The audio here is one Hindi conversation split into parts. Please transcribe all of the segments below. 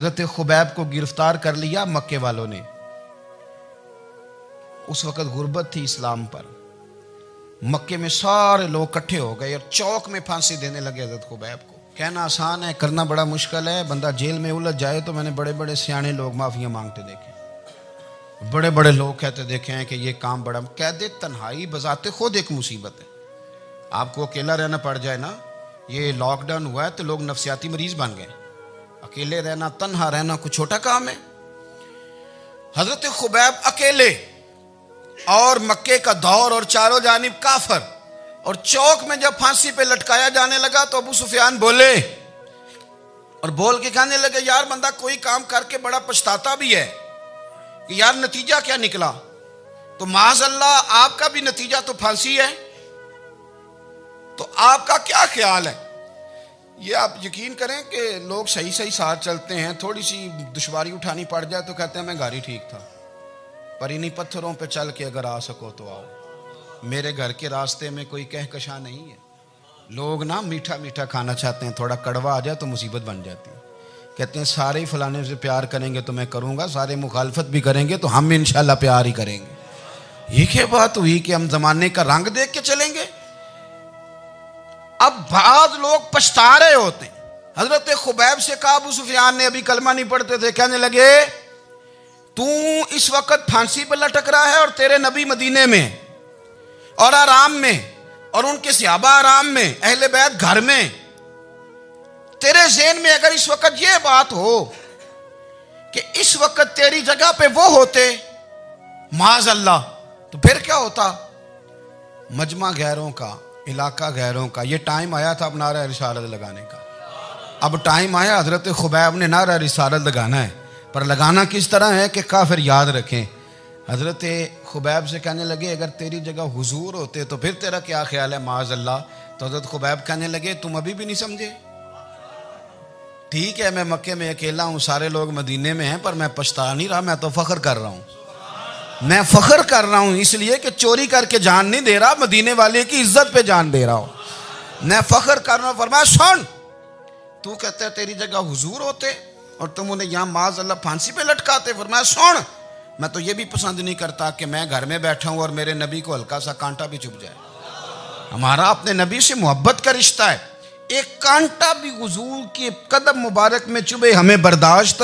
हज़रत खुबैब को गिरफ्तार कर लिया मक्के वालों ने। उस वक़्त गुर्बत थी इस्लाम पर। मक्के में सारे लोग इकट्ठे हो गए और चौक में फांसी देने लगे हज़रत खुबैब को। कहना आसान है, करना बड़ा मुश्किल है। बंदा जेल में उलझ जाए तो मैंने बड़े बड़े सियाने लोग माफिया मांगते देखे, बड़े बड़े लोग कहते देखे हैं कि ये काम बड़ा। कैद तन्हाई बजाते खुद एक मुसीबत है। आपको अकेला रहना पड़ जाए ना, ये लॉकडाउन हुआ है तो लोग नफसियाती मरीज बन गए। अकेले रहना, तन्हा रहना कुछ छोटा काम है। हजरत खुबैब अकेले और मक्के का दौर और चारों जानिब काफर, और चौक में जब फांसी पे लटकाया जाने लगा तो अबू सुफियान बोले और बोल के कहने लगे, यार बंदा कोई काम करके बड़ा पछताता भी है कि यार नतीजा क्या निकला। तो माज़अल्लाह आपका भी नतीजा तो फांसी है, तो आपका क्या ख्याल है। ये आप यकीन करें कि लोग सही सही साथ चलते हैं, थोड़ी सी दुश्वारी उठानी पड़ जाए तो कहते हैं मैं गाड़ी ठीक था, पर इन्हीं पत्थरों पे चल के अगर आ सको तो आओ। मेरे घर के रास्ते में कोई कहकशा नहीं है। लोग ना मीठा मीठा खाना चाहते हैं, थोड़ा कड़वा आ जाए तो मुसीबत बन जाती है। कहते हैं सारे फलाने से प्यार करेंगे तो मैं करूँगा, सारे मुखालफत भी करेंगे तो हम इंशाल्लाह प्यार ही करेंगे। ये क्या बात हुई कि हम जमाने का रंग देख के चलेंगे। अब बाद लोग पछता रहे होते हैं। हजरत खुबैब से कहा, अबू सुफियान ने अभी कलमा नहीं पढ़ते थे, कहने लगे तू इस वक्त फांसी पर लटक रहा है और तेरे नबी मदीने में और आराम में, और उनके सहाबा आराम में, अहले बैत घर में। तेरे ज़हन में अगर इस वक्त यह बात हो कि इस वक्त तेरी जगह पे वो होते माज़अल्लाह, तो फिर क्या होता। मजमा गैरों का, इलाका गैरों का। ये टाइम आया था अब नारा रिसालत लगाने का। अब टाइम आया हजरत खुबैब ने नारा रिसालत लगाना है, पर लगाना किस तरह है कि काफिर याद रखें। हजरत खुबैब से कहने लगे अगर तेरी जगह हुजूर होते तो फिर तेरा क्या ख्याल है माज़अल्लाह। तो हजरत खुबैब कहने लगे तुम अभी भी नहीं समझे। ठीक है मैं मक्के में अकेला हूँ, सारे लोग मदीने में हैं, पर मैं पछता नहीं रहा, मैं तो फख्र कर रहा हूँ। मैं फख्र कर रहा हूं इसलिए कि चोरी करके जान नहीं दे रहा, मदीने वाले की इज्जत पे जान दे रहा हूं। मैं फख्र कर रहा हूं। फरमाया सुन, तू कहता है तेरी जगह हुजूर होते और तुम उन्हें यहां माज़अल्लाह फांसी पे लटकाते। फरमाया सुन, मैं तो ये भी पसंद नहीं करता कि मैं घर में बैठा हूं और मेरे नबी को हल्का सा कांटा भी चुभ जाए। हमारा अपने नबी से मोहब्बत का रिश्ता है। एक कांटा भी हुजूर के कदम मुबारक में चुभे हमें बर्दाश्त।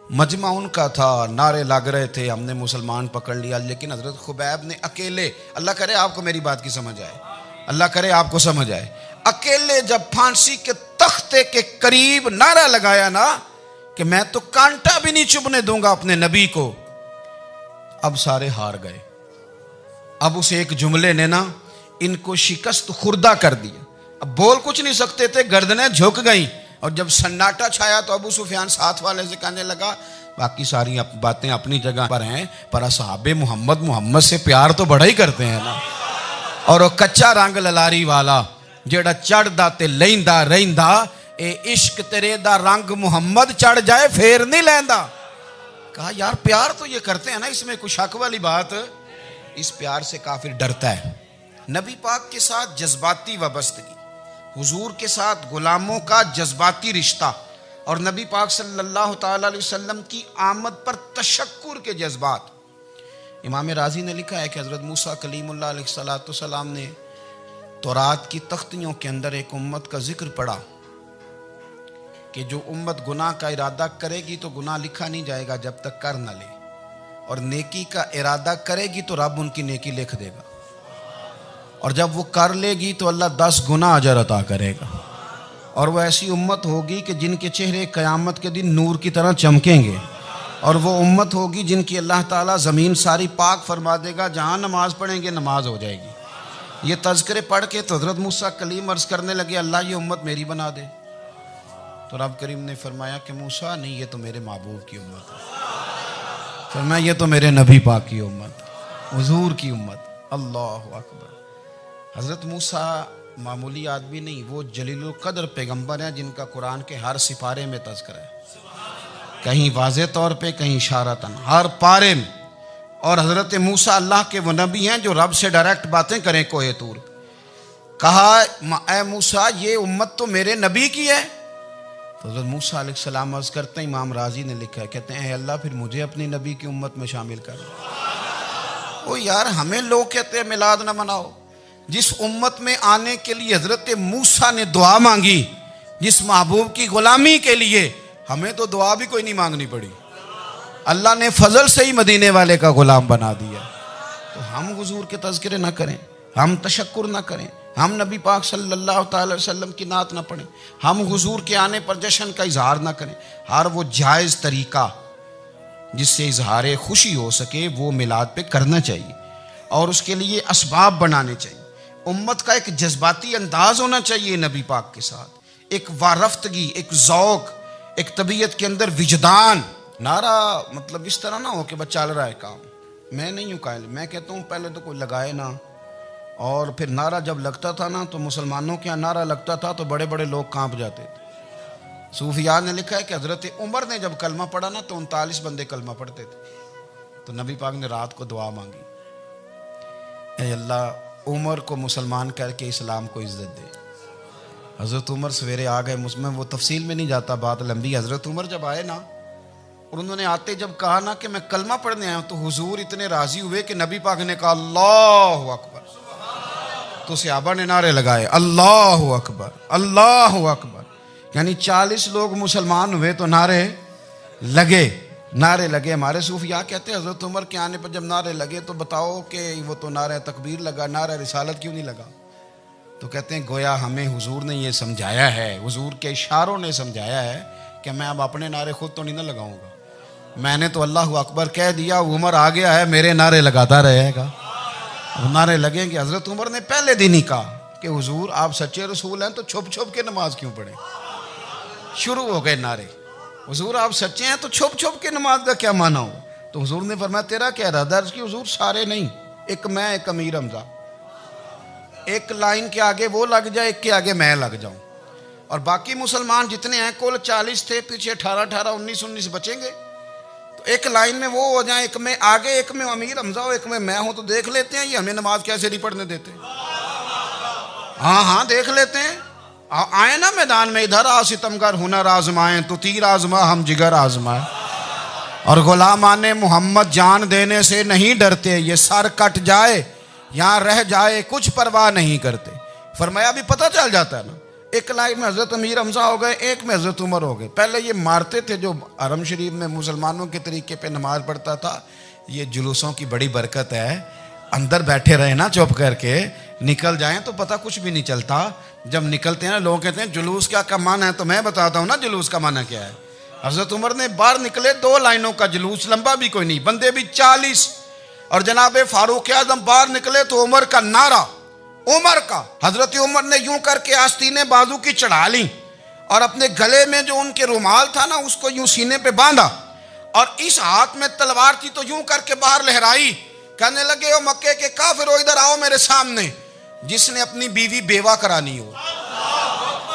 मजमा उनका था, नारे लग रहे थे, हमने मुसलमान पकड़ लिया। लेकिन हजरत खुबैब ने अकेले, अल्लाह करे आपको मेरी बात की समझ आए, अल्लाह करे आपको समझ आए, अकेले जब फांसी के तख्ते के करीब नारा लगाया ना कि मैं तो कांटा भी नहीं चुभने दूंगा अपने नबी को, अब सारे हार गए। अब उस एक जुमले ने ना इनको शिकस्त खुर्दा कर दिया। अब बोल कुछ नहीं सकते थे, गर्दनें झुक गई। और जब सन्नाटा छाया तो अबू सुफियान साथ वाले से कहने लगा बाकी सारी बातें अपनी जगह पर हैं, पर असहाबे मोहम्मद से प्यार तो बड़ा ही करते हैं ना। और वो कच्चा रंग ललारी वाला जेड़ा चढ़दा ते लैंदा रहिंदा, ए इश्क तेरे दा रंग मुहम्मद चढ़ जाए फेर नहीं लैंदा। कहा यार प्यार तो ये करते हैं ना, इसमें कुछ शक वाली बात। इस प्यार से काफिर डरता है। नबी पाक के साथ जज्बाती वाबस्तगी, हुजूर के साथ गुलामों का जज्बाती रिश्ता, और नबी पाक सल्लल्लाहु ताला अलैहि वसल्लम की आमद पर तशक्कुर के जज्बात। इमाम राजी ने लिखा है कि हज़रत मूसा कलीमुल्लाह अलैहिस्सलाम ने तौरात की तख्तियों के अंदर एक उम्मत का जिक्र पढ़ा कि जो उम्मत गुनाह का इरादा करेगी तो गुनाह लिखा नहीं जाएगा जब तक कर न ले, और नेकी का इरादा करेगी तो रब उनकी नेकी लिख देगा, और जब वो कर लेगी तो अल्लाह 10 गुना अजर अता करेगा। और वो ऐसी उम्मत होगी कि जिनके चेहरे क़यामत के दिन नूर की तरह चमकेंगे, और वो उम्मत होगी जिनकी अल्लाह ताला ज़मीन सारी पाक फरमा देगा, जहाँ नमाज पढ़ेंगे नमाज हो जाएगी। ये तज़किरे पढ़ के तो हज़रत मूसा कलीम अर्ज़ करने लगे अल्लाह ये उम्मत मेरी बना दे। तो रब करीम ने फरमाया कि मूसा नहीं, ये तो मेरे महबूब की उम्मत है। फरमाया ये तो मेरे नबी पाक की उम्मत, हुजूर की उम्मत। अल्लाहु अकबर। हज़रत मूसा मामूली आदमी नहीं, वो जलीलुल क़द्र पैगंबर हैं जिनका कुरान के हर सिपारे में तज़किरा है, कहीं वाज़े तौर पे, कहीं इशारतन, हर पारे में। और हज़रत मूसा अल्लाह के वो नबी हैं जो रब से डायरेक्ट बातें करें कोहे तूर। कहा ए मूसा ये उम्मत तो मेरे नबी की है, तो हज़रत मूसा अलैहिस्सलाम अर्ज़ करते हैं, इमाम राजी ने लिखा है, कहते हैं अल्लाह फिर मुझे अपनी नबी की उम्मत में शामिल कर। ओ यार, हमें लोग कहते हैं मिलाद ना मनाओ। जिस उम्मत में आने के लिए हज़रत मूसा ने दुआ मांगी, जिस महबूब की गुलामी के लिए, हमें तो दुआ भी कोई नहीं मांगनी पड़ी। अल्लाह ने फजल से ही मदीने वाले का गुलाम बना दिया। तो हम हुजूर के तज़किरे ना करें, हम तशक्कुर ना करें, हम नबी पाक सल्लल्लाहु अलैहि वसल्लम की नात ना पढ़ें, हम हुजूर के आने पर जश्न का इजहार ना करें। हर वो जायज़ तरीका जिससे इजहार खुशी हो सके वो मिलाद पे करना चाहिए और उसके लिए असबाब बनाने चाहिए। उम्मत का एक जज्बाती अंदाज होना चाहिए नबी पाक के साथ, एक वारफ्तगी, एक ज़ौक़, एक तबीयत के अंदर विजदान। नारा मतलब इस तरह ना हो कि बस चल रहा है काम। मैं नहीं हूँ कायल, मैं कहता हूँ पहले तो कोई लगाए ना, और फिर नारा जब लगता था ना तो मुसलमानों के यहाँ नारा लगता था तो बड़े बड़े लोग कांप जाते थे। सूफिया ने लिखा है कि हज़रत उमर ने जब कलमा पढ़ा ना तो 39 बंदे कलमा पढ़ते थे। तो नबी पाक ने रात को दुआ मांगी, ऐ अल्लाह उमर को मुसलमान करके इस्लाम को इज़्ज़त दे। हज़रत उमर सवेरे आ गए। मुझमें वो तफसील में नहीं जाता, बात लंबी। हज़रत उमर जब आए ना और उन्होंने आते जब कहा ना कि मैं कलमा पढ़ने आया हूँ, तो हुजूर इतने राजी हुए कि नबी पाक ने कहा अल्लाहु अकबर। तो सहाबा ने नारे लगाए अल्लाहु अकबर, अल्लाहु अकबर। यानी 40 लोग मुसलमान हुए तो नारे लगे, नारे लगे। हमारे सूफिया कहते हैं हज़रत उमर के आने पर जब नारे लगे तो बताओ कि वो तो नारा तकबीर लगा, नारा रिसालत क्यों नहीं लगा? तो कहते हैं गोया हमें हुजूर ने ये समझाया है, हुजूर के इशारों ने समझाया है कि मैं अब अपने नारे खुद तो नहीं ना लगाऊंगा, मैंने तो अल्लाहु अकबर कह दिया, उमर आ गया है, मेरे नारे लगाता रहेगा। अब नारे लगेंगे। हज़रत उमर ने पहले दिन ही कहा कि हुजूर आप सच्चे रसूल हैं तो छुप छुप के नमाज क्यों पढ़े? शुरू हो गए नारे, हुजूर आप सच्चे हैं तो छुप छुप के नमाज का क्या माना हो? तो हुजूर ने फरमाया तेरा क्या इरादा? कि हुजूर सारे नहीं, एक मैं, एक अमीर हमजा, एक लाइन के आगे वो लग जाए, एक के आगे मैं लग जाऊं, और बाकी मुसलमान जितने हैं कुल 40 थे, पीछे 18 19 बचेंगे, तो एक लाइन में वो हो जाए, एक में आगे, एक में अमीर हमजा हो, एक में मैं हूं। तो देख लेते हैं ये हमें नमाज कैसे नहीं पढ़ने देते। हाँ हाँ देख लेते हैं, आए ना मैदान में, इधर आ सितमगर हुनर आजमाएं, तो तीर आजमा हम जिगर आजमाए, और गुलामाने मोहम्मद जान देने से नहीं डरते, ये सर कट जाए यहाँ रह जाए कुछ परवाह नहीं करते। फरमाया भी पता चल जाता है ना, एक लाइन में हज़रत अमीर हमजा हो गए, एक में हज़रत उमर हो गए। पहले ये मारते थे जो हरम शरीफ में मुसलमानों के तरीके पे नमाज पढ़ता था, ये जुलूसों की बड़ी बरकत है। अंदर बैठे रहे ना चुप करके, निकल जाएं तो पता कुछ भी नहीं चलता। जब निकलते हैं ना लोग कहते हैं जुलूस क्या माना है, तो मैं बताता हूँ ना जुलूस का माना क्या है। हज़रत उमर ने बाहर निकले, 2 लाइनों का जुलूस, लंबा भी कोई नहीं, बंदे भी 40, और जनाब फारूक आजम बाहर निकले तो उमर का नारा, उमर का। हजरत उमर ने यूं करके आस्तीनें बाजू की चढ़ा ली और अपने गले में जो उनके रुमाल था ना उसको यूं सीने पे बांधा, और इस हाथ में तलवार थी तो यूं करके बाहर लहराई। कहने लगे ओ मक्के के काफिरो इधर आओ मेरे सामने। जिसने अपनी बीवी बेवा करानी हो,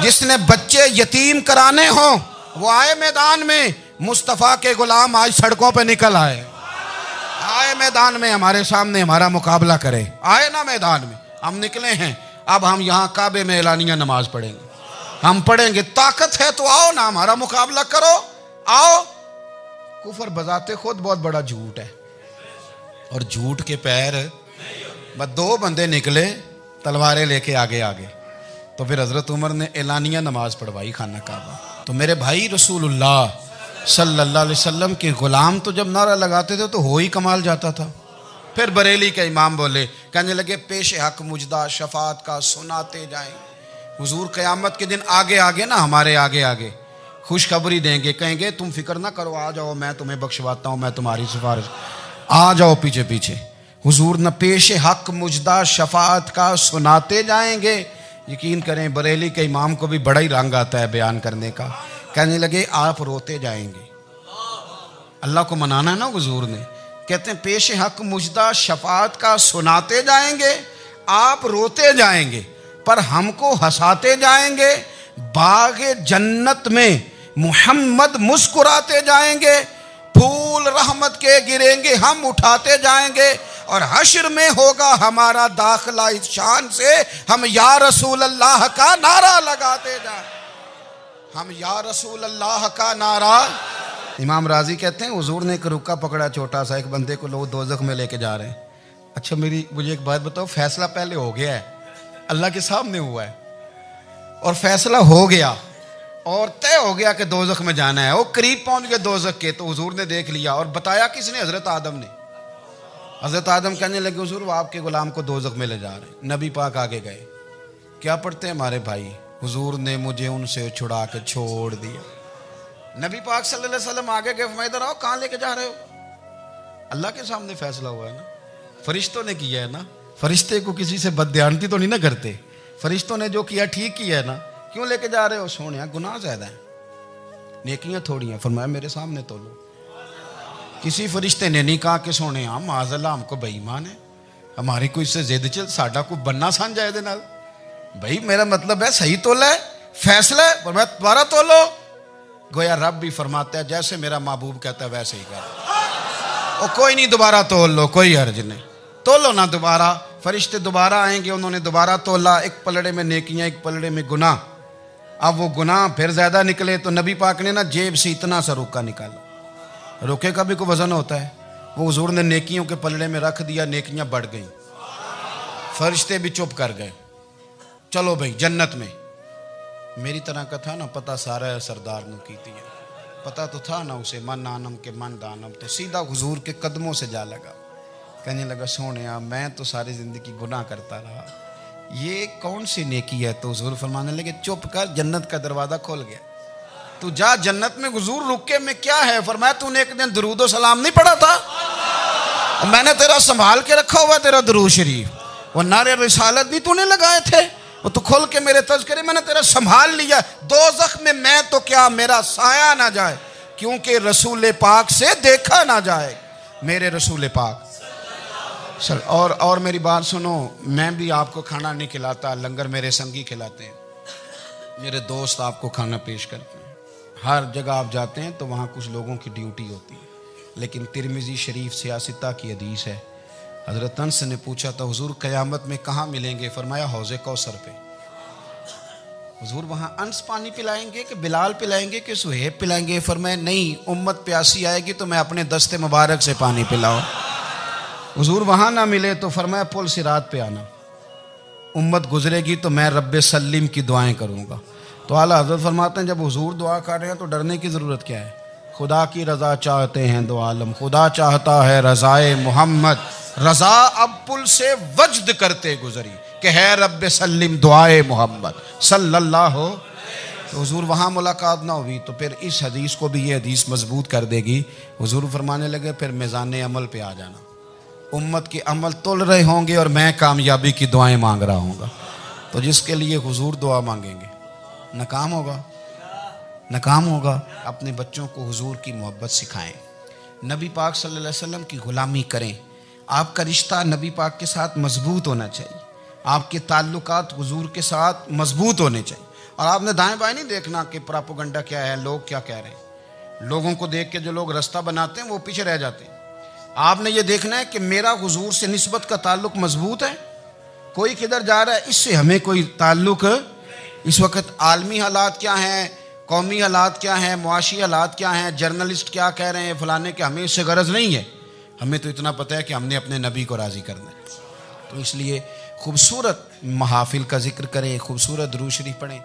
जिसने बच्चे यतीम कराने हो, वो आए मैदान में। मुस्तफ़ा के गुलाम आज सड़कों पे निकल आए मैदान में, हमारे सामने हमारा मुकाबला करे। आए ना मैदान में, हम निकले हैं। अब हम यहाँ काबे में एलानिया नमाज पढ़ेंगे, हम पढ़ेंगे। ताकत है तो आओ ना, हमारा मुकाबला करो, आओ। कुफर बजाते खुद बहुत बड़ा झूठ है, और झूठ के पैर बस 2 बंदे निकले तलवारें लेके आगे आगे। तो फिर हजरत उमर ने एलानिया नमाज पढ़वाई खाना काबा। तो मेरे भाई रसूलुल्लाह सल्लल्लाहु अलैहि वसल्लम के गुलाम तो जब नारा लगाते थे तो हो ही कमाल जाता था। फिर बरेली के इमाम बोले, कहने लगे पेश हक मुजदा शफात का सुनाते जाएं। हुजूर क़यामत के दिन आगे आगे ना, हमारे आगे आगे खुशखबरी देंगे, कहेंगे तुम फिक्र ना करो, आ जाओ मैं तुम्हें बख्शवाता हूँ, मैं तुम्हारी सिफारिश, आ जाओ पीछे पीछे। हुजूर न पेश हक मुजदा शफात का सुनाते जाएंगे। यकीन करें बरेली के इमाम को भी बड़ा ही रंग आता है बयान करने का। कहने लगे आप रोते जाएंगे। अल्लाह को मनाना है ना हुजूर ने। कहते हैं पेश हक मुजदा शफात का सुनाते जाएंगे, आप रोते जाएंगे, पर हमको हंसाते जाएंगे। बागे जन्नत में मुहम्मद मुस्कुराते जाएंगे, फूल रहमत के गिरेंगे, हम उठाते जाएंगे, और हश्र में होगा हमारा दाखिला इस शान से, हम या रसूल अल्लाह का नारा लगाते जाएं। हम या रसूल अल्लाह का नारा। इमाम राजी कहते हैं हुजूर ने एक रुक्का पकड़ा छोटा सा, एक बंदे को लोग दोज़ख में लेके जा रहे हैं। अच्छा मुझे एक बात बताओ, फैसला पहले हो गया है, अल्लाह के सामने हुआ है और फैसला हो गया और तय हो गया कि दोज़ख में जाना है। वो करीब पहुंच गए दोज़ख के, तो हुजूर ने देख लिया और बताया किसने? हजरत आदम ने। हजरत आदम कहने लगे हुजूर वो आपके गुलाम को दोज़ख में ले जा रहे हैं। नबी पाक आगे गए, क्या पढ़ते हैं हमारे भाई? हुजूर ने मुझे उनसे छुड़ा के छोड़ दिया। नबी पाक सल्लल्लाहु अलैहि वसल्लम आगे गए, फरमाया इधर आओ, कहाँ लेके जा रहे हो? अल्लाह के सामने फैसला हुआ है ना, फरिश्तों ने किया है ना। फरिश्ते को किसी से बदध्यानती तो नहीं ना करते, फरिश्तों ने जो किया ठीक किया है ना। क्यों लेके जा रहे हो? सोने गुनाह ज्यादा है, नेकियां थोड़ी हैं। फरमाया मेरे सामने तो लो। किसी फरिश्ते ने नहीं कहा कि सोने माज़अल्लाह हमको बेईमान है, हमारी कोई इससे जिद चल साडा को बनना सन जाए दे नाल। भाई मेरा मतलब है सही तोला है, फैसला है, पर मैं दोबारा तोलो। गोया रब भी फरमाता है जैसे मेरा महबूब कहता है वैसे ही कर। और कोई नहीं, दोबारा तोल लो, कोई हर्ज नहीं, तोलो ना दोबारा। फरिश्ते दोबारा आएंगे, उन्होंने दोबारा तोला, एक पलड़े में नेकियां, एक पलड़े में गुनाह। अब वो गुनाह फिर ज्यादा निकले तो नबी पाक ने ना जेब से इतना सा रुक्का निकाला। रुके का भी कोई वजन होता है, वो हुजूर ने नेकियों के पलड़े में रख दिया, नेकियां बढ़ गई, फरिश्ते भी चुप कर गए। चलो भाई जन्नत में। मेरी तरह का था ना पता सारा है सरदार ने की थी, पता तो था ना उसे, मन आनम के मन दानम। तो सीधा हुजूर के कदमों से जा लगा, कहने लगा सोने मैं तो सारी जिंदगी गुनाह करता रहा, ये कौन सी नेकी है? तो हुजूर फरमाने लगे चुप कर, जन्नत का दरवाजा खोल गया, तू जा जन्नत में। हुजूर रुके में क्या है? फरमाया तूने एक दिन दरूद सलाम नहीं पढ़ा था, मैंने तेरा संभाल के रखा हुआ तेरा दरूद शरीफ, वो नारे रिसालत भी तूने लगाए थे, वो तो खोल के मेरे तज़किरे मैंने तेरा संभाल लिया। दोज़ख में मैं तो क्या मेरा साया ना जाए, क्योंकि रसूल पाक से देखा ना जाए, मेरे रसूल पाक। और मेरी बात सुनो, मैं भी आपको खाना नहीं खिलाता, लंगर मेरे संगी खिलाते हैं, मेरे दोस्त आपको खाना पेश करते हैं। हर जगह आप जाते हैं तो वहाँ कुछ लोगों की ड्यूटी होती है, लेकिन तिरमिज़ी शरीफ सियासता की हदीस है। हज़रत अनस ने पूछा था हुजूर क़यामत में कहाँ मिलेंगे? फरमाया हौज़े कौसर पे। हुजूर वहाँ अनस पानी पिलाएंगे कि बिलाल पिलाएंगे कि सुहेब पिलाएंगे? फरमाया नहीं, उम्मत प्यासी आएगी तो मैं अपने दस्ते मुबारक से पानी पिलाऊं। हुजूर वहाँ ना मिले तो फरमाया पुल सिरात पे आना, उम्मत गुजरेगी तो मैं रब्बे सल्लिम की दुआएं करूँगा। तो आला हज़रत फरमाते हैं जब हुजूर दुआ कर रहे हैं तो डरने की ज़रूरत क्या है? खुदा की रज़ा चाहते हैं दो आलम, खुदा चाहता है रज़ाए मोहम्मद, रज़ा अब पुल से वज्द करते गुजरी कि है रब्बे सल्लिम दुआए मोहम्मद सल्लल्लाहु। तो हुजूर वहाँ मुलाकात ना हुई तो फिर इस हदीस को भी ये हदीस मजबूत कर देगी। हुजूर फरमाने लगे फिर मिज़ान अमल पे आ जाना, उम्मत के अमल तुल रहे होंगे और मैं कामयाबी की दुआएं मांग रहा हूँगा। तो जिसके लिए हुजूर दुआ मांगेंगे नाकाम होगा, नाकाम होगा। अपने बच्चों को हुजूर की मोहब्बत सिखाएं, नबी पाक सल्लल्लाहु अलैहि वसल्लम की गुलामी करें। आपका रिश्ता नबी पाक के साथ मजबूत होना चाहिए, आपके ताल्लुकात हुजूर के साथ मजबूत होने चाहिए। और आपने दाएं बाएं नहीं देखना कि प्रोपेगेंडा क्या है, लोग क्या कह रहे हैं। लोगों को देख के जो लोग रास्ता बनाते हैं वो पीछे रह जाते हैं। आपने ये देखना है कि मेरा हुजूर से निस्बत का ताल्लुक मजबूत है, कोई किधर जा रहा है इससे हमें कोई ताल्लुक। इस वक्त आलमी हालात क्या हैं, कौमी हालात क्या हैं, मुआशी हालात क्या हैं, जर्नलिस्ट क्या कह रहे हैं फलाने के, हमें इससे गरज नहीं है। हमें तो इतना पता है कि हमने अपने नबी को राज़ी करना है। तो इसलिए खूबसूरत महाफिल का जिक्र करें, खूबसूरत दुरूद शरीफ पढ़ें।